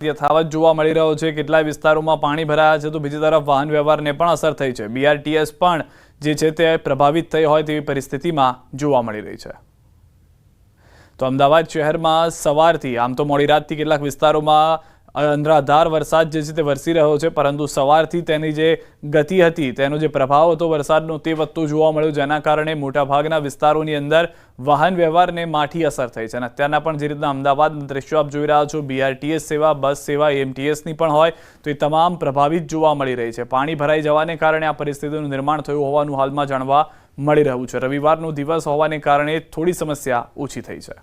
યથાવત જોવા મળી રહ્યો છે। કેટલાય વિસ્તારોમાં પાણી ભરાયા છે તો બીજી તરફ વાહન વ્યવહારને પણ અસર થઈ છે। BRTS પણ જે છે તે પ્રભાવિત થઈ હોય તેવી પરિસ્થિતિમાં જોવા મળી રહી છે। તો અમદાવાદ શહેરમાં સવારથી આમ તો મોડી રાતથી કેટલાક વિસ્તારોમાં અનરાધાર વરસાદ જે છે તે વરસી રહ્યો છે, પરંતુ સવારથી તેની જે ગતિ હતી, તેનો જે પ્રભાવ હતો વરસાદનો તે વધતો જોવા મળ્યો, જેના કારણે મોટાભાગના વિસ્તારોની અંદર વાહન વ્યવહારને માઠી અસર થઈ છે। અને અત્યારના પણ જે રીતના અમદાવાદના દ્રશ્યો આપ જોઈ રહ્યા છો, BRTS સેવા, બસ સેવા, AMTSની પણ હોય તો એ તમામ પ્રભાવિત જોવા મળી રહી છે। પાણી ભરાઈ જવાને કારણે આ પરિસ્થિતિનું નિર્માણ થયું હોવાનું હાલમાં જાણવા મળી રહ્યું છે। રવિવારનો દિવસ હોવાને કારણે થોડી સમસ્યા ઓછી થઈ છે।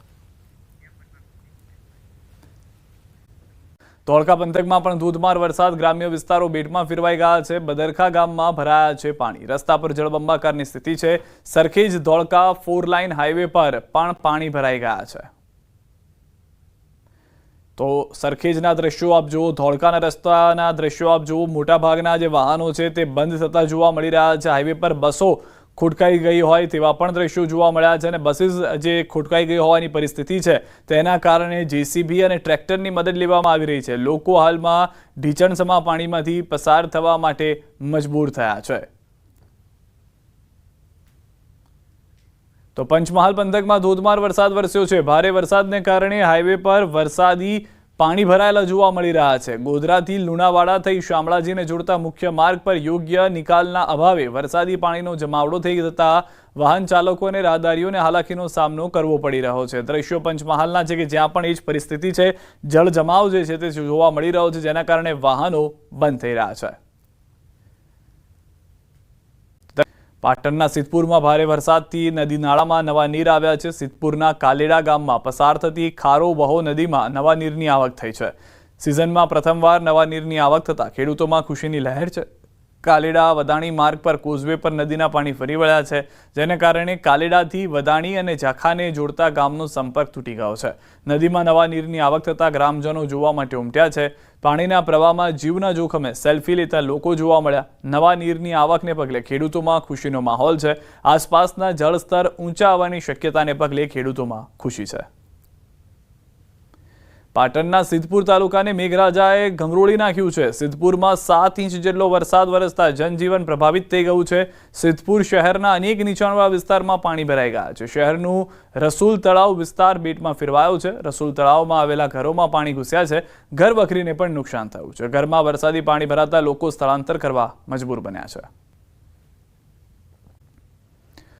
ધોળકા પંથકમાં પણ ધોધમાર વરસાદ, ગ્રામ્ય વિસ્તારો બેટમાં ફેરવાઈ ગયા છે। બદરખા ગામમાં ભરાયા છે પાણી, રસ્તા પર જળબંબાકારની સ્થિતિ છે। સરખેજ ધોળકા 4 લાઇન હાઈવે પર પણ પાણી ભરાઈ ગયા છે। તો સરખેજના દ્રશ્યો આપ જુઓ, ધોળકાના રસ્તાના દ્રશ્યો આપ જુઓ, મોટાભાગના જે વાહનો છે તે બંધ થતા જોવા મળી રહ્યા છે। હાઈવે પર બસો ખોટકાઈ ગઈ હોય તેવા પણ દ્રશ્યો જોવા મળ્યા છે। અને બસીસ જે ખોટકાઈ ગઈ હોવાની પરિસ્થિતિ છે તેના કારણે JCB અને ટ્રેક્ટરની મદદ લેવામાં આવી રહી છે। લોકો હાલમાં ઢીચણસમા પાણીમાંથી પસાર થવા માટે મજબૂર થયા છે। તો પંચમહાલ પંથકમાં ધોધમાર વરસાદ વરસ્યો છે। ભારે વરસાદને કારણે હાઈવે પર વરસાદી પાણી ભરાયેલા જોવા મળી રહ્યા છે। ગોધરાથી લુણાવાડા થઈ શામળાજીને જોડતા મુખ્ય માર્ગ પર યોગ્ય નિકાલના અભાવે વરસાદી પાણીનો જમાવડો થઈ જતા વાહન ચાલકો અને રાહદારીઓને હાલાકીનો સામનો કરવો પડી રહ્યો છે। દ્રશ્યો પંચમહાલના છે કે જ્યાં પણ એ જ પરિસ્થિતિ છે, જળ જમાવ જે છે તે જોવા મળી રહ્યો છે, જેના કારણે વાહનો બંધ થઈ રહ્યા છે। પાટણના સિદ્ધપુરમાં ભારે વરસાદથી નદી નાળામાં નવા નીર આવ્યા છે। સિદ્ધપુરના કાલેડા ગામમાં પસાર થતી ખારો વહો નદીમાં નવા નીરની આવક થઈ છે। સિઝનમાં પ્રથમવાર નવા નીરની આવક થતાં ખેડૂતોમાં ખુશીની લહેર છે। કાલેડા વદાણી માર્ગ પર કોઝવે પર નદીના પાણી ફરી વળ્યા છે, જેને કારણે કાલેડાથી વદાણી અને ઝાખાને જોડતા ગામનો સંપર્ક તૂટી ગયો છે। નદીમાં નવા નીરની આવક થતાં ગ્રામજનો જોવા માટે ઉમટ્યા છે। પાણીના પ્રવાહમાં જીવના જોખમે સેલ્ફી લેતા લોકો જોવા મળ્યા। નવા નીરની આવકને પગલે ખેડૂતોમાં ખુશીનો માહોલ છે। આસપાસના જળસ્તર ઊંચા આવવાની શક્યતાને પગલે ખેડૂતોમાં ખુશી છે। પાટણના સિદ્ધપુર તાલુકાને મેઘરાજાએ ગંગરોળી નાખ્યું છે। સિદ્ધપુરમાં 7 ઇંચ જેટલો વરસાદ વરસતા જનજીવન પ્રભાવિત થઈ ગયું છે। સિદ્ધપુર શહેરના અનેક નીચાણવાળા વિસ્તારમાં પાણી ભરાઈ ગયા છે। શહેરનું રસુલ તળાવ વિસ્તાર બેટમાં ફેરવાયો છે। રસુલ તળાવમાં આવેલા ઘરોમાં પાણી ઘૂસ્યા છે। ઘર વખરીને પણ નુકસાન થયું છે। ઘરમાં વરસાદી પાણી ભરાતા લોકો સ્થળાંતર કરવા મજબૂર બન્યા છે।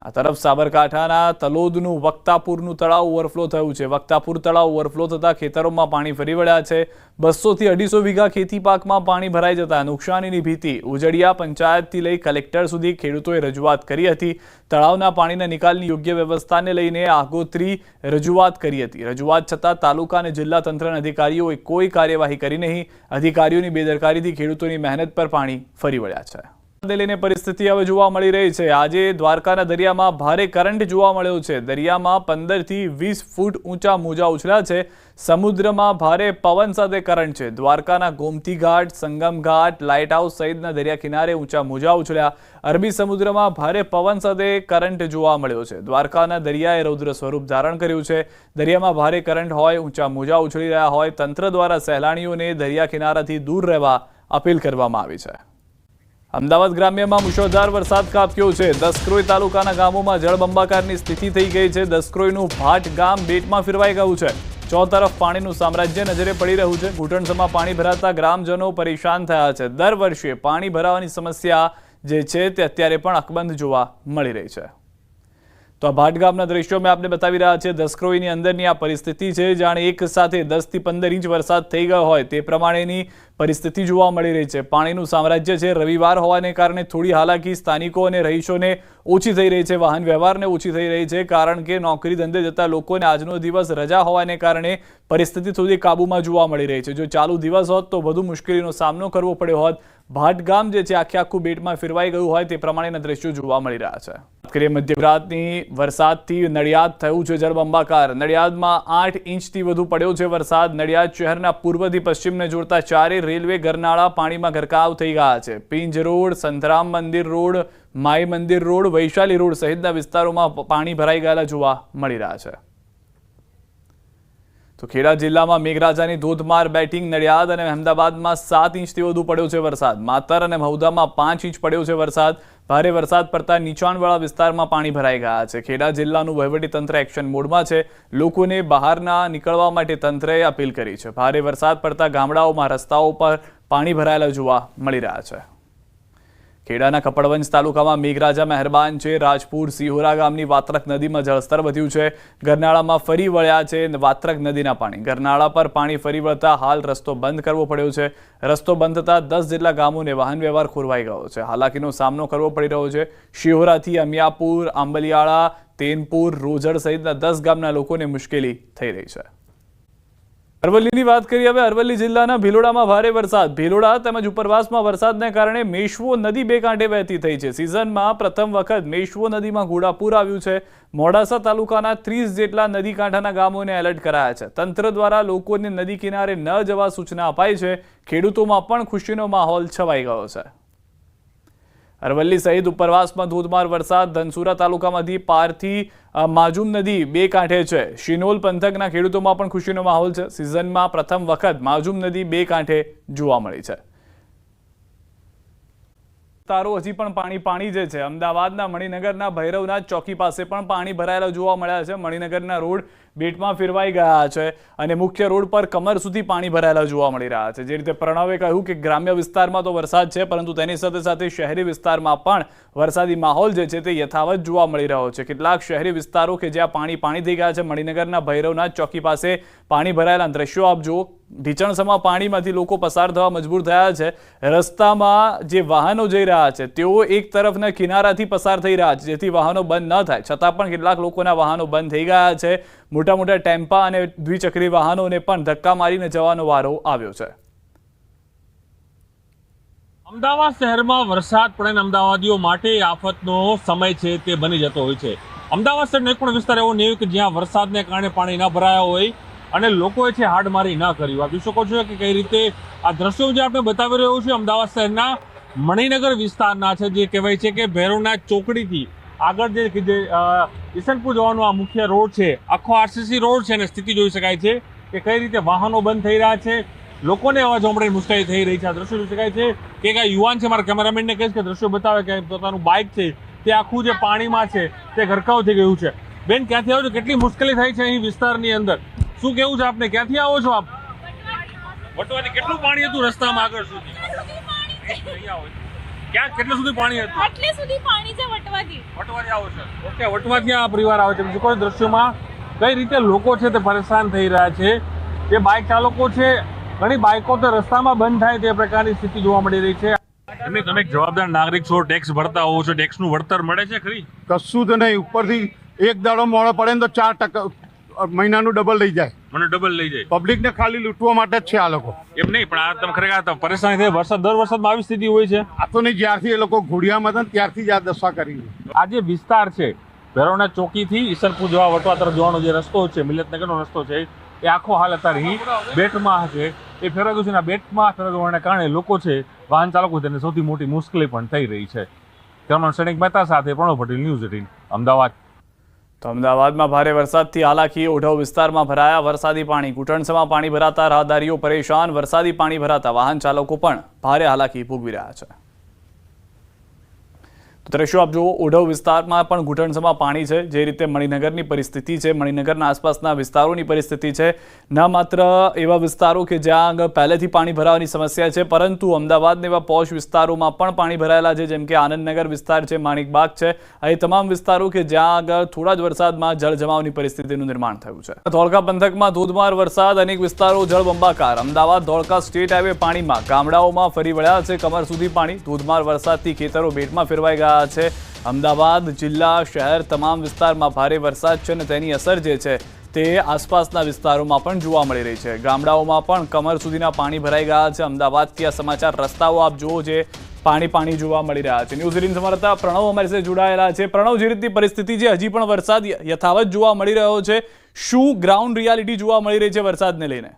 આ તરફ સાબરકાંઠાના તલોદનું વક્તાપુરનું તળાવ ઓવરફ્લો થયું છે। વક્તાપુર તળાવ ઓવરફ્લો થતા ખેતરોમાં પાણી ફરી વળ્યા છે। 200 થી 250 વીઘા ખેતી પાકમાં પાણી ભરાઈ જતા નુકસાનીની ભીતિ ઉજડિયા પંચાયતથી લઈ કલેક્ટર સુધી ખેડૂતોએ રજૂઆત કરી હતી। તળાવના પાણીના નિકાલની યોગ્ય વ્યવસ્થાને લઈને આગોતરી રજૂઆત કરી હતી। રજૂઆત છતાં તાલુકા અને જિલ્લા તંત્રના અધિકારીઓએ કોઈ કાર્યવાહી કરી નહીં। અધિકારીઓની બેદરકારીથી ખેડૂતોની મહેનત પર પાણી ફરી વળ્યા છે। લઈને પરિસ્થિતિ હવે જોવા મળી રહી છે। આજે દ્વારકાના દરિયામાં ભારે કરંટ જોવા મળ્યો છે। દરિયામાં 15 થી 20 ફૂટ ઊંચા મોજા ઉછળ્યા છે। સમુદ્રમાં ભારે પવન સાથે કરંટ છે। દ્વારકાના ગોમતી ઘાટ, સંગમ ઘાટ, લાઇટ હાઉસ સહિતના દરિયા કિનારે ઊંચા મોજા ઉછળ્યા। અરબી સમુદ્રમાં ભારે પવન સાથે કરંટ જોવા મળ્યો છે। દ્વારકાના દરિયાએ રૌદ્ર સ્વરૂપ ધારણ કર્યું છે। દરિયામાં ભારે કરંટ હોય, ઊંચા મોજા ઉછળી રહ્યા હોય, તંત્ર દ્વારા સહેલાણીઓને દરિયા કિનારાથી દૂર રહેવા અપીલ કરવામાં આવી છે। અમદાવાદ ગ્રામ્યમાં મુશળધાર વરસાદ ખાબક્યો છે। દસક્રોઈ તાલુકાના ગામોમાં જળબંબાકારની સ્થિતિ થઈ ગઈ છે। દસક્રોઈનું ભાટ ગામ બેટમાં ફેરવાઈ ગયું છે। ચોતરફ પાણીનું સામ્રાજ્ય નજરે પડી રહ્યું છે। ઘૂંટણસમાં પાણી ભરાતા ગ્રામજનો પરેશાન થયા છે। દર વર્ષે પાણી ભરાવાની સમસ્યા જે છે તે અત્યારે પણ અકબંધ જોવા મળી રહી છે। તો આ ભાટ ગામના દ્રશ્યો મેં આપને બતાવી રહ્યા છે। દસક્રોઈની અંદરની આ પરિસ્થિતિ છે, જાણે એક સાથે 10 થી 15 ઇંચ વરસાદ થઈ ગયો હોય તે પ્રમાણેની પરિસ્થિતિ જોવા મળી રહી છે। પાણીનું સામ્રાજ્ય છે। રવિવાર હોવાને કારણે થોડી હાલાકી સ્થાનિકો અને રહીશોને ઓછી થઈ રહી છે। વાહન વ્યવહારને ઓછી થઈ રહી છે, કારણ કે નોકરી ધંધે જતા લોકોને આજનો દિવસ રજા હોવાને કારણે પરિસ્થિતિ થોડી કાબૂમાં જોવા મળી રહી છે। જો ચાલુ દિવસ હોત તો વધુ મુશ્કેલીનો સામનો કરવો પડ્યો હોત। ભાટ ગામ જે છે આખું બેટમાં ફેરવાઈ ગયું હોય તે પ્રમાણેના દ્રશ્યો જોવા મળી રહ્યા છે। મધ્ય ગુજરાતની વરસાદથી નડિયાદ થયું છે જળબંબાકાર। નડિયાદમાં 8 ઇંચથી વધુ પડ્યો છે વરસાદ। નડિયાદ શહેરના પૂર્વથી પશ્ચિમને જોડતા 4 રેલવે ગરનાળા પાણીમાં ગરકાવ થઈ ગયા છે। પિંજ રોડ, સંતરામ મંદિર રોડ, માઈ મંદિર રોડ, વૈશાલી રોડ સહિતના વિસ્તારોમાં પાણી ભરાઈ ગયેલા જોવા મળી રહ્યા છે। તો ખેડા જિલ્લામાં મેઘરાજાની ધોધમાર બેટિંગ નડિયાદ અને અમદાવાદમાં 7 ઇંચથી વધુ પડ્યો છે વરસાદ. માતર અને મહુધામાં 5 ઇંચ પડ્યો છે વરસાદ. ભારે વરસાદ પડતા નીચાણવાળા વિસ્તારમાં પાણી ભરાઈ ગયા છે. ખેડા જિલ્લાનું વહીવટીતંત્ર એક્શન મોડમાં છે. લોકોને બહારના નીકળવા માટે તંત્રએ અપીલ કરી છે. ભારે વરસાદ પડતા ગામડાઓમાં રસ્તાઓ પર પાણી ભરાયેલા જોવા મળી રહ્યા છે. ખેડાના કપડવંજ તાલુકામાં મેઘરાજા મહેરબાન છે. રાજપુર સિહોરા ગામની વાત્રક નદીમાં જળસ્તર વધ્યું છે. ગરનાળામાં ફરી વળ્યા છે વાત્રક નદીના પાણી. ગરનાળા પર પાણી ફરી વળતા હાલ રસ્તો બંધ કરવો પડ્યો છે. રસ્તો બંધ થતા 10 જેટલા ગામોને વાહન વ્યવહાર ખોરવાઈ ગયો છે. હાલાકીનો સામનો કરવો પડી રહ્યો છે. શિહોરાથી અમિયાપુર, આંબલિયાળા, તેનપુર, રોજડ સહિતના 10 ગામના લોકોને મુશ્કેલી થઈ રહી છે. અરવલ્લીની વાત કરીએ હવે. અરવલ્લી જિલ્લાના ભિલોડામાં ભારે વરસાદ. ભિલોડા તેમજ ઉપરવાસમાં વરસાદને કારણે મેશ્વો નદી બે કાંઠે વહેતી થઈ છે. સિઝનમાં પ્રથમ વખત મેશ્વો નદીમાં ઘોડાપૂર આવ્યું છે. મોડાસા તાલુકાના 30 જેટલા નદી કાંઠાના ગામોને એલર્ટ કરાયા છે. તંત્ર દ્વારા લોકોને નદી કિનારે ન જવા સૂચના અપાઈ છે. ખેડૂતોમાં પણ ખુશીનો માહોલ છવાઈ ગયો છે. અરવલ્લી સહિત ઉપરવાસમાં ધોધમાર વરસાદ. ધનસુરા તાલુકામાંથી પારથી માજુમ નદી બે કાંઠે છે. શિનોલ પંથકના ખેડૂતોમાં પણ ખુશીનો માહોલ છે. સિઝનમાં પ્રથમ વખત માજુમ નદી બે કાંઠે જોવા મળી છે. વિસ્તારો હજી પણ પાણી જે છે. અમદાવાદના મણિનગરના ભૈરવનાથ ચોકી પાસે પણ પાણી ભરાયેલા જોવા મળ્યા છે. મણિનગરના રોડ બેટમાં ફેરવાઈ ગયા છે અને મુખ્ય રોડ પર કમર સુધી પાણી ભરાયેલા જોવા મળી રહ્યા છે. જે રીતે પ્રણવે કહ્યું કે ગ્રામ્ય વિસ્તારમાં તો વરસાદ છે, પરંતુ તેની સાથે સાથે શહેરી વિસ્તારમાં પણ વરસાદી માહોલ જે છે તે યથાવત જોવા મળી રહ્યો છે. કેટલાક શહેરી વિસ્તારો કે જ્યાં પાણી થઈ ગયા છે. મણિનગરના ભૈરવનાથ ચોકી પાસે પાણી ભરાયેલા દ્રશ્યો આપ જુઓ. ઢીચણસમાં પાણીમાંથી લોકો પસાર થવા મજબૂર થયા છે. રસ્તામાં જે વાહનો જઈ રહ્યા છે તેઓ એક તરફના કિનારાથી પસાર થઈ રહ્યા છે, જેથી વાહનો બંધ ન થાય. છતાં પણ કેટલાક લોકોના વાહનો બંધ થઈ ગયા છે. મોટા ટેમ્પા અને દ્વિચક્રી વાહનોને પણ ધક્કા મારીને જવાનો વારો આવ્યો છે. અમદાવાદ શહેરમાં વરસાદ પડે અમદાવાદીઓ માટે આફતનો સમય છે તે બની જતો હોય છે. અમદાવાદ શહેરનો એક પણ વિસ્તાર એવો નહીં કે જ્યાં વરસાદને કારણે પાણી ન ભરાયા હોય અને લોકોએ છે હાડમારી ન કર્યું. આપ જોઈ શકો છો કે કઈ રીતે આ દ્રશ્યો જે આપણે બતાવી રહ્યો છે અમદાવાદ શહેરના મણિનગર વિસ્તારના છે. જે કહેવાય છે કે ભૈરવનાથ ચોકડીથી આગળ જે ઈસનપુર જવાનો આ મુખ્ય રોડ છે, આખો આરસીસી રોડ છે અને સ્થિતિ જોઈ શકાય છે કે કઈ રીતે વાહનો બંધ થઈ રહ્યા છે. લોકોને અવાજ સાંભળીને મુશ્કેલી થઈ રહી છે. આ દ્રશ્યો જોઈ શકાય છે કે એક યુવાન છે, મારા કેમેરામેનને કહીશ કે દ્રશ્યો બતાવે કે પોતાનું બાઇક છે તે આખું જે પાણીમાં છે તે ગરકાવ થઈ ગયું છે. બેન, ક્યાંથી આવો છો? કેટલી મુશ્કેલી થાય છે અહીં વિસ્તારની અંદર? શું કેવું છે આપને? ક્યાંથી આવો છો આપ? વટવાથી કેટલું પાણી હતું રસ્તામાં આગળ સુધી? ક્યાં કેટલું સુધી પાણી હતું? આટલે સુધી પાણી છે વટવાથી. વટવાથી આવો છો? ઓકે, વટવાથી આ પરિવાર આવે છે. બીજું કોઈ દ્રશ્યોમાં કઈ રીતે લોકો છે તે પરેશાન થઈ રહ્યા છે. જે બાઇક ચાલકો છે, ઘણી બાઇકો તો રસ્તામાં બંધ થાય તે પ્રકારની સ્થિતિ જોવા મળી રહી છે. તમે એક જવાબદાર નાગરિક છો, ટેક્સ ભરતા હોવ છો, ટેક્સનું વળતર મળે છે ખરી? કશું જ નહીં. ઉપરથી એક દાડો મોડો પડે ને તો 4% મહિનાનું ડબલ લઈ જાય. મને ડબલ લઈ જાય. પબ્લિકને ખાલી લૂંટવા માટે જ છે આ લોકો. એમ નહીં, પણ આ તમે ખરેખર પરેશાની થાય. વરસાદ દર વરસાદમાં આવી સ્થિતિ હોય છે. આ તો નહીં, જ્યારથી એ લોકો ઘોડિયામાં હતા ત્યારથી જ આ દશા કરી. આ જે વિસ્તાર છે ભૈરવનાથ ચોકીથી ઈસનપુર જવા વટવા તરફ જવાનો જે રસ્તો છે, મિલતનગરનો રસ્તો છે, એ આખો હાલ અત્યારે બેટમાં છે. એ ફેરવાયું છે. બેટમાં ફેરવવાને કારણે લોકો છે, વાહન ચાલકો તેને સૌથી મોટી મુશ્કેલી પણ થઈ રહી છે. કેમેરામેન સૈનિક મહેતા સાથે પ્રણવ પટેલ, ન્યૂઝ 18 અમદાવાદ. તો અમદાવાદમાં ભારે વરસાદથી હાલાકી. ઓઢવ વિસ્તારમાં ભરાયા વરસાદી પાણી. ઘૂંટણસમાં પાણી ભરાતા રાહદારીઓ પરેશાન. વરસાદી પાણી ભરાતા વાહન ચાલકો પણ ભારે હાલાકી ભોગવી રહ્યા છે. તો દ્રશ્યો આપ જુઓ. ઓઢવ વિસ્તારમાં પણ ઘૂંટણસમાં પાણી છે. જે રીતે મણિનગરની પરિસ્થિતિ છે, મણિનગરના આસપાસના વિસ્તારોની પરિસ્થિતિ છે. ન માત્ર એવા વિસ્તારો કે જ્યાં આગળ પહેલેથી પાણી ભરાવાની સમસ્યા છે, પરંતુ અમદાવાદના એવા પોશ વિસ્તારોમાં પણ પાણી ભરાયેલા છે. જેમ કે આનંદનગર વિસ્તાર છે, માણિકબાગ છે. આ તમામ વિસ્તારો કે જ્યાં આગળ થોડા જ વરસાદમાં જળજમાવની પરિસ્થિતિનું નિર્માણ થયું છે. ધોળકા પંથકમાં ધોધમાર વરસાદ. અનેક વિસ્તારો જળબંબાકાર. અમદાવાદ ધોળકા સ્ટેટ હાઈવે પાણીમાં. ગામડાઓમાં ફરી વળ્યા છે કમર સુધી પાણી. ધોધમાર વરસાદથી ખેતરો બેટમાં ફેરવાઈ ગયા છે. અમદાવાદ જિલ્લા, શહેર તમામ વિસ્તારમાં ભારે વરસાદ છે અને તેની અસર જે છે તે આસપાસના વિસ્તારોમાં પણ જોવા મળી રહી છે. ગામડાઓમાં પણ કમર સુધીના પાણી ભરાઈ ગયા છે. અમદાવાદથી આ સમાચાર. રસ્તાઓ આપ જુઓ, જે પાણી જોવા મળી રહ્યા છે. ન્યૂઝ 18 સંવાદદાતા પ્રણવ અમારી સાથે જોડાયેલા છે. પ્રણવ, જે રીતની પરિસ્થિતિ છે, હજી પણ વરસાદ યથાવત જોવા મળી રહ્યો છે. શું ગ્રાઉન્ડ રિયાલિટી જોવા મળી રહી છે વરસાદને લઈને?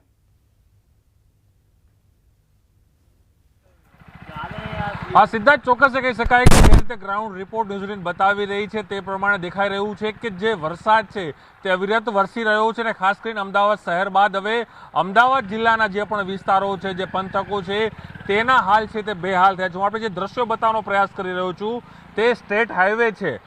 આ સિદ્ધાર્થ ચોક્કસ કહી શકાય કે રીતે ગ્રાઉન્ડ રિપોર્ટ ન્યૂઝીલેન્ડ બતાવી રહી છે તે પ્રમાણે દેખાઈ રહ્યું છે કે જે વરસાદ છે તે અવિરત વરસી રહ્યો છે અને ખાસ કરીને અમદાવાદ શહેર બાદ હવે અમદાવાદ જિલ્લાના જે પણ વિસ્તારો છે, જે પંથકો છે, તેના હાલ છે તે બેહાલ થયા છે. હું આપણે જે દ્રશ્યો બતાવવાનો પ્રયાસ કરી રહ્યો છું તે સ્ટેટ હાઈવે છે.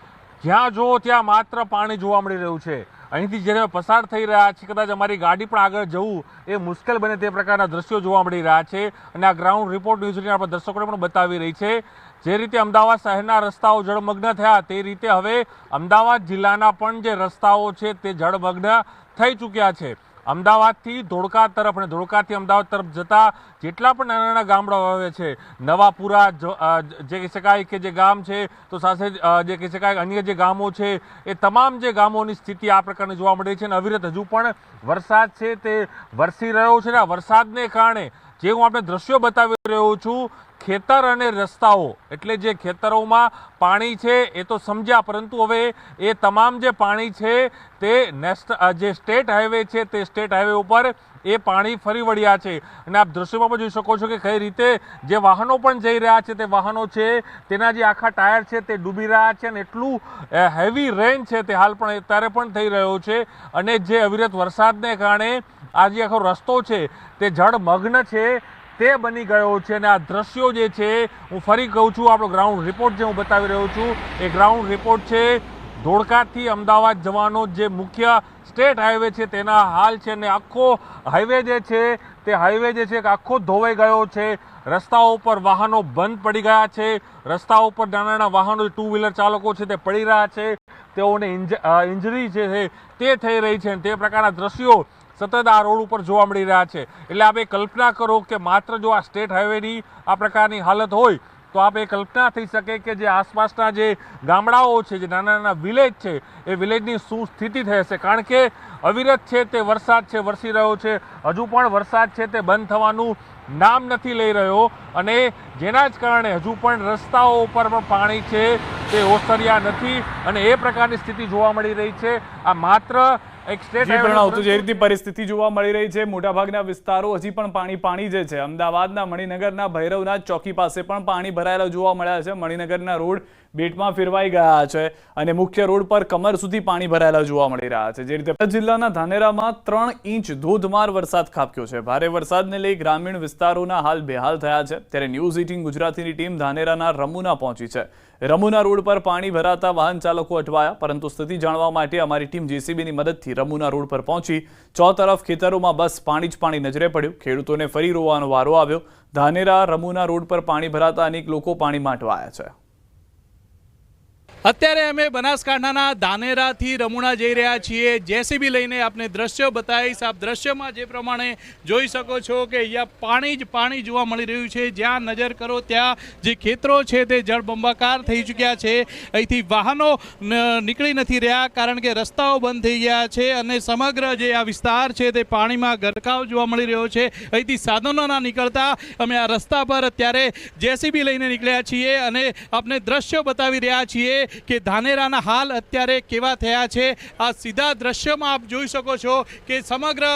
જ્યાં જુઓ ત્યાં માત્ર પાણી જોવા મળી રહ્યું છે. અહીંથી જ્યારે પસાર થઈ રહ્યા છે કદાચ અમારી ગાડી પણ આગળ જવું એ મુશ્કેલ બને તે પ્રકારના દ્રશ્યો જોવા મળી રહ્યા છે. અને આ ગ્રાઉન્ડ રિપોર્ટ ન્યૂઝીલેન્ડ આપણા દર્શકોને પણ બતાવી રહી છે. જે રીતે અમદાવાદ શહેરના રસ્તાઓ જળમગ્ન થયા તે રીતે હવે અમદાવાદ જિલ્લાના પણ જે રસ્તાઓ છે તે જળમગ્ન થઈ ચૂક્યા છે. અમદાવાદથી ધોળકા તરફ અને ધોળકાથી અમદાવાદ તરફ જતા જેટલા પણ નાના નાના ગામડાઓ આવે છે, નવાપુરા જે કહી શકાય કે જે ગામ છે, તો સાથે જે કહી શકાય અન્ય જે ગામો છે, એ તમામ જે ગામોની સ્થિતિ આ પ્રકારની જોવા મળી છે. અને અવિરત હજુ પણ વરસાદ છે તે વરસી રહ્યો છે. આ વરસાદને કારણે જે હું આપણે દ્રશ્યો બતાવી રહ્યો છું, ખેતર અને રસ્તાઓ એટલે જે ખેતરોમાં પાણી છે એ તો સમજ્યા, પરંતુ હવે એ તમામ જે પાણી છે તે જે સ્ટેટ હાઈવે છે તે સ્ટેટ હાઈવે ઉપર એ પાણી ફરી વળ્યા છે. અને આપ દ્રશ્યોમાં પણ જોઈ શકો છો કે કઈ રીતે જે વાહનો પણ જઈ રહ્યા છે તે વાહનો છે તેના જે આખા ટાયર છે તે ડૂબી રહ્યા છે. અને એટલું હેવી રેન છે તે હાલ પણ અત્યારે પણ થઈ રહ્યો છે. અને જે અવિરત વરસાદને કારણે આ જે આખો રસ્તો છે તે જળમગ્ન છે તે બની ગયો છે. અને આ દ્રશ્યો જે છે હું ફરી કહું છું, આપણો ગ્રાઉન્ડ રિપોર્ટ જે હું બતાવી રહ્યો છું એ ગ્રાઉન્ડ રિપોર્ટ છે ધોળકાથી અમદાવાદ જવાનો જે મુખ્ય સ્ટેટ હાઈવે છે તેના હાલ છે. અને આખો હાઈવે જે છે તે હાઈવે જે છે આખો ધોવાઈ ગયો છે. રસ્તાઓ ઉપર વાહનો બંધ પડી ગયા છે. રસ્તાઓ ઉપર નાના નાના વાહનો, ટુ વ્હીલર ચાલકો છે તે પડી રહ્યા છે. તેઓને ઇન્જરી છે તે થઈ રહી છે. તે પ્રકારના દ્રશ્યો સતત આ રોડ ઉપર જોવા મળી રહ્યા છે. એટલે આપ એ કલ્પના કરો કે માત્ર જો આ સ્ટેટ હાઈવેની આ પ્રકારની હાલત હોય તો આપ એ કલ્પના થઈ શકે કે જે આસપાસના જે ગામડાઓ છે, જે નાના નાના વિલેજ છે, એ વિલેજની શું સ્થિતિ થઈ હશે. કારણ કે અવિરત છે તે વરસાદ છે વરસી રહ્યો છે. હજુ પણ વરસાદ છે તે બંધ થવાનું નામ નથી લઈ રહ્યો. અને જેના જ કારણે હજુ પણ રસ્તાઓ ઉપર પણ પાણી છે તે ઓસર્યા નથી. અને એ પ્રકારની સ્થિતિ જોવા મળી રહી છે. આ માત્ર એક સ્ટેટ હાઈવે જે રીતે પરિસ્થિતિ જોવા મળી રહી છે, મોટાભાગના વિસ્તારો હજી પણ પાણી જે છે. અમદાવાદના મણિનગરના ભૈરવનાથ ચોકી પાસે પણ પાણી ભરાયેલા જોવા મળ્યા છે. મણિનગરના રોડ બેટમાં ફેરવાઈ ગયા છે અને મુખ્ય રોડ પર કમર સુધી પાણી ભરાયેલા જોવા મળી રહ્યા છે. જે રીતે જિલ્લાના ધાનેરામાં 3 ઇંચ ધોધમાર વરસાદ ખાબક્યો છે. ભારે વરસાદને લઈ ગ્રામીણ વિસ્તારોના હાલ બેહાલ થયા છે. ત્યારે ન્યૂઝ 18 ગુજરાતીની ટીમ ધાનેરાના રમુના પહોંચી છે. રમુના રોડ પર પાણી ભરાતા વાહન ચાલકો અટવાયા, પરંતુ સ્થિતિ જાણવા માટે અમારી ટીમ જેસીબીની મદદથી રમુના રોડ પર પહોંચી. ચોતરફ ખેતરોમાં બસ પાણી જ પાણી નજરે પડ્યું. ખેડૂતોને ફરી રોવાનો વારો આવ્યો. ધાનેરા રમુના રોડ પર પાણી ભરાતા અનેક લોકો પાણીમાં અટવાયા છે. અત્યારે અમે બનાસકાંઠાના ધાનેરાથી રમુણા જઈ રહ્યા છીએ. જેસીબી લઈને આપને દ્રશ્યો બતાવીશ. આપ દ્રશ્યમાં જે પ્રમાણે જોઈ શકો છો કે અહીંયા પાણી જ પાણી જોવા મળી રહ્યું છે. જ્યાં નજર કરો ત્યાં જે ખેતરો છે તે જળબંબાકાર થઈ ચૂક્યા છે. અહીંથી વાહનો નીકળી નથી રહ્યા કારણ કે રસ્તાઓ બંધ થઈ ગયા છે. અને સમગ્ર જે આ વિસ્તાર છે તે પાણીમાં ગરકાવ જોવા મળી રહ્યો છે. અહીંથી સાધનો ના નીકળતા અમે આ રસ્તા પર અત્યારે જેસીબી લઈને નીકળ્યા છીએ અને આપને દ્રશ્યો બતાવી રહ્યા છીએ કે ધાનેરાના હાલ અત્યારે કેવા થયા છે. આ સીધા દ્રશ્યમાં આપ જોઈ શકો છો કે સમગ્ર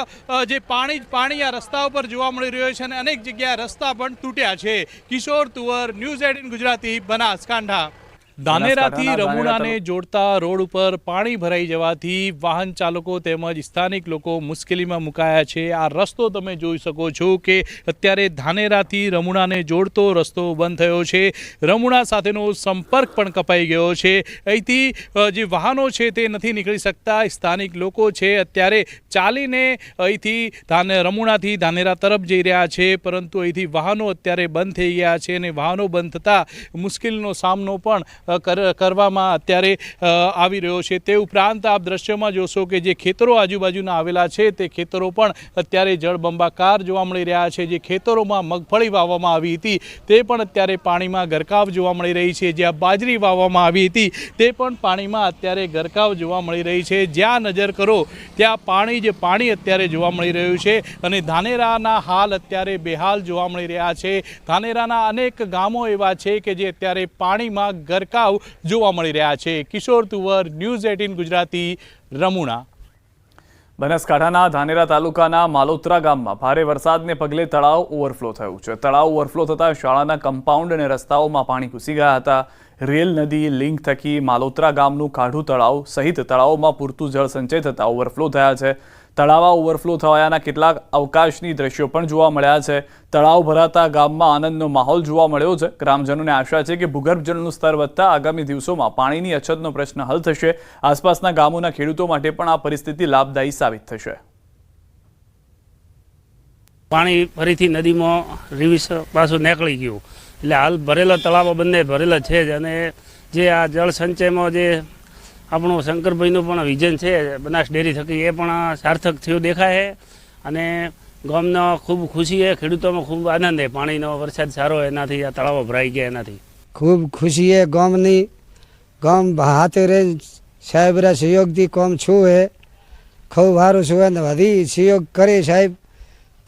જે પાણી આ રસ્તા ઉપર જોવા મળી રહ્યો છે અને અનેક જગ્યાએ રસ્તા પણ તૂટ્યા છે. કિશોર તુવર, ન્યૂઝ 18 ગુજરાતી, બનાસકાંઠા. ધાનેરાથી રમુણાને જોડતા રોડ ઉપર પાણી ભરાઈ જવાથી વાહન ચાલકો તેમજ સ્થાનિક લોકો મુશ્કેલીમાં મુકાયા છે. આ રસ્તો તમે જોઈ શકો છો કે અત્યારે ધાનેરાથી રમુણાને જોડતો રસ્તો બંધ થયો છે. રમુણા સાથેનો સંપર્ક પણ કપાઈ ગયો છે. અહીંથી જે વાહનો છે તે નથી નીકળી શકતા. સ્થાનિક લોકો છે અત્યારે ચાલીને અહીંથી રમુણાથી ધાનેરા તરફ જઈ રહ્યા છે, પરંતુ અહીંથી વાહનો અત્યારે બંધ થઈ ગયા છે અને વાહનો બંધ થતાં મુશ્કેલીનો સામનો પણ કરવામાં અત્યારે આવી રહ્યો છે. તે ઉપરાંત આપ દ્રશ્યમાં જોશો કે જે ખેતરો આજુબાજુના આવેલા છે તે ખેતરો પણ અત્યારે જળબંબાકાર જોવા મળી રહ્યા છે. જે ખેતરોમાં મગફળી વાવવામાં આવી હતી તે પણ અત્યારે પાણીમાં ગરકાવ જોવા મળી રહી છે. જ્યાં બાજરી વાવવામાં આવી હતી તે પણ પાણીમાં અત્યારે ગરકાવ જોવા મળી રહી છે. જ્યાં નજર કરો ત્યાં પાણી જ પાણી અત્યારે જોવા મળી રહ્યું છે. અને ધાનેરાના હાલ અત્યારે બેહાલ જોવા મળી રહ્યા છે. ધાનેરાના અનેક ગામો એવા છે કે જે અત્યારે પાણીમાં ગરકાવ જોવા મળી રહ્યા છે. કિશોર તુવર, ન્યૂઝ 18 ગુજરાતી, રમુણા. બનાસકાંઠાના ધાનેરા તાલુકાના માલોત્રા ગામમાં ભારે વરસાદને પગલે તળાવ ઓવરફ્લો થયું છે. તળાવ ઓવરફ્લો થતાં શાળાના કમ્પાઉન્ડ અને રસ્તાઓમાં પાણી ઘૂસી ગયા હતા. રેલ નદી લિંક થકી માલોત્રા ગામનું કાઢુ તળાવ સહિત તળાવોમાં પૂરતું જળ સંચય થતાં ઓવરફ્લો થયા છે. તળાવ ઓવરફ્લો થવાના કેટલાક અવકાશની દ્રશ્યો પણ જોવા મળ્યા છે. તળાવ ભરાતા ગામમાં આનંદનો માહોલ જોવા મળ્યો છે. ગ્રામજનોને આશા છે કે ભૂગર્ભ જળનું સ્તર વધતા આગામી દિવસોમાં પાણીની અછતનો પ્રશ્ન હલ થશે. આસપાસના ગામોના ખેડૂતો માટે પણ આ પરિસ્થિતિ લાભદાયી સાબિત થશે. પાણી ફરીથી નદીમાં રિવિસ પાછું નીકળી ગયું એટલે હાલ ભરેલા તળાવો બંને ભરેલા છે જ. અને જે આ જળ સંચયમાં જે આપણું શંકરભાઈનું પણ વિઝન છે બનાસ ડેરી થકી એ પણ સાર્થક થયું દેખાય છે. અને ગામનો ખૂબ ખુશી છે, ખેડૂતોમાં ખૂબ આનંદ છે. પાણીનો વરસાદ સારો એનાથી આ તળાવો ભરાઈ ગયા એનાથી ખૂબ ખુશી છે. ગામની ગામ હાથે રે સાહેબરા સહયોગથી કામ છું હે ખૂબ સારું છું અને વધી સહયોગ કરે સાહેબ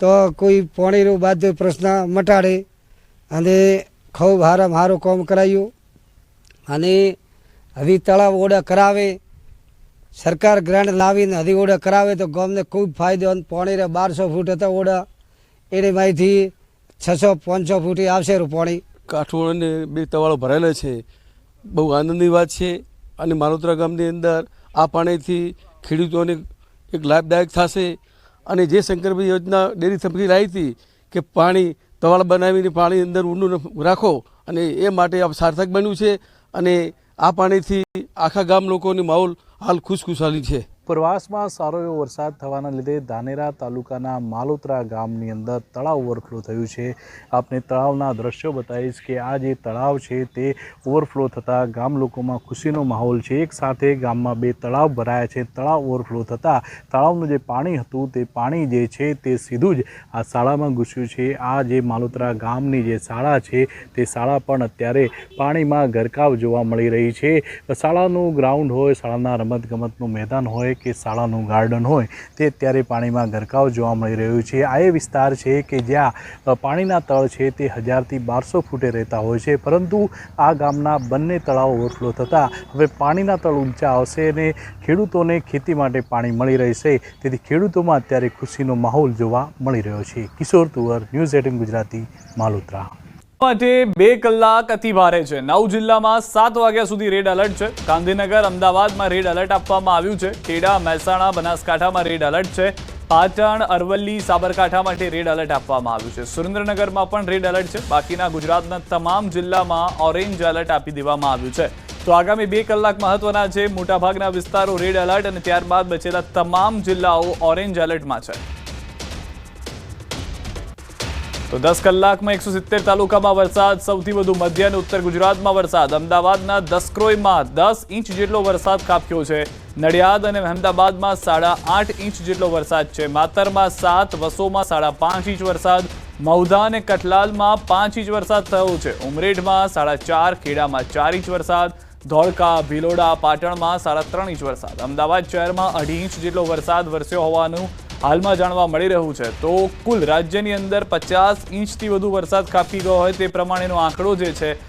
તો કોઈ પાણીનું બાદ પ્રશ્ન મટાડે અને ખૂબ સારામાં સારું કામ કરાયું. અને હવે તળાવ ઓડા કરાવે સરકાર ગ્રાન્ટ લાવીને હજી ઓડા કરાવે તો ગામને ખૂબ ફાયદો. પાણી 1200 ફૂટ હતા ઓડા એની માહિતી 600-500 ફૂટ આવશે પાણી. કાઠું અને 2 તળાવો ભરાયેલા છે. બહુ આનંદની વાત છે. અને માલોત્રા ગામની અંદર આ પાણીથી ખેડૂતોને એક લાભદાયક થશે. અને જે શંકરભાઈ યોજના ડેરી થકી લાવી હતી કે પાણી તળાવ બનાવીને પાણી અંદર ઊંડું રાખો અને એ માટે આ સાર્થક બન્યું છે. અને આ પાણીથી આખા ગામ લોકોની માહોલ હાલ ખુશખુશાલી છે. ઉપરવાસમાં સારો એવો વરસાદ થવાના લીધે ધાનેરા તાલુકાના માલોત્રા ગામની અંદર તળાવ ઓવરફ્લો થયું છે. આપને તળાવના દ્રશ્યો બતાવીશ કે આ જે તળાવ છે તે ઓવરફ્લો થતાં ગામ લોકોમાં ખુશીનો માહોલ છે. એક સાથે ગામમાં 2 તળાવ ભરાયા છે. તળાવ ઓવરફ્લો થતાં તળાવનું જે પાણી હતું તે પાણી જે છે તે સીધું જ આ શાળામાં ઘૂસ્યું છે. આ જે માલોત્રા ગામની જે શાળા છે તે શાળા પણ અત્યારે પાણીમાં ગરકાવ જોવા મળી રહી છે. શાળાનું ગ્રાઉન્ડ હોય, શાળાના રમતગમતનું મેદાન હોય કે શાળાનું ગાર્ડન હોય તે અત્યારે પાણીમાં ગરકાવ જોવા મળી રહ્યું છે. આ એ વિસ્તાર છે કે જ્યાં પાણીના તળ છે તે 1000 થી 1200 ફૂટે રહેતા હોય છે. પરંતુ આ ગામના બંને તળાવ ઓવરફ્લો થતાં હવે પાણીના તળ ઊંચા આવશે અને ખેડૂતોને ખેતી માટે પાણી મળી રહેશે. તેથી ખેડૂતોમાં અત્યારે ખુશીનો માહોલ જોવા મળી રહ્યો છે. કિશોર તુવર, ન્યૂઝ 18 ગુજરાતી, માલોત્રા. માટે 2 કલાક અતિ ભારે છે. 9 જિલ્લામાં 7 વાગ્યા સુધી રેડ એલર્ટ છે. ગાંધીનગર, અમદાવાદમાં રેડ એલર્ટ આપવામાં આવ્યું છે. ખેડા, મહેસાણા, બનાસકાંઠામાં રેડ એલર્ટ છે. પાટણ, અરવલ્લી, સાબરકાંઠા માટે રેડ એલર્ટ આપવામાં આવ્યું છે. સુરેન્દ્રનગરમાં પણ રેડ એલર્ટ છે. બાકીના ગુજરાતના તમામ જિલ્લામાં ઓરેન્જ એલર્ટ આપી દેવામાં આવ્યું છે. તો આગામી 2 કલાક મહત્વના છે. મોટાભાગના વિસ્તારો રેડ એલર્ટ અને ત્યારબાદ બચેલા તમામ જિલ્લાઓ ઓરેન્જ એલર્ટમાં છે. તો 10 કલાકમાં 170 તાલુકામાં વરસાદ. સૌથી વધુ મધ્ય અને ઉત્તર ગુજરાતમાં વરસાદ. અમદાવાદના દસક્રોઈમાં 10 ઇંચ જેટલો વરસાદ ખાબક્યો છે. નડિયાદ અને અહેમદાબાદમાં 8.5 ઇંચ જેટલો વરસાદ છે. માતરમાં 7, વસોમાં 5.5 ઇંચ વરસાદ. મૌધા અને કઠલાલમાં 5 ઇંચ વરસાદ થયો છે. ઉમરેઠમાં 4.5, ખેડામાં 4 ઇંચ વરસાદ. ધોળકા, ભિલોડા, પાટણમાં 3.5 ઇંચ વરસાદ. અમદાવાદ શહેરમાં 2.5 ઇંચ જેટલો વરસાદ વરસ્યો હોવાનું હાલમાં જાણવા મળી રહ્યું છે. તો કુલ રાજ્યની અંદર 50 ઇંચથી વધુ વરસાદ ખાબકી ગયો હોય તે પ્રમાણેનો આંકડો જે છે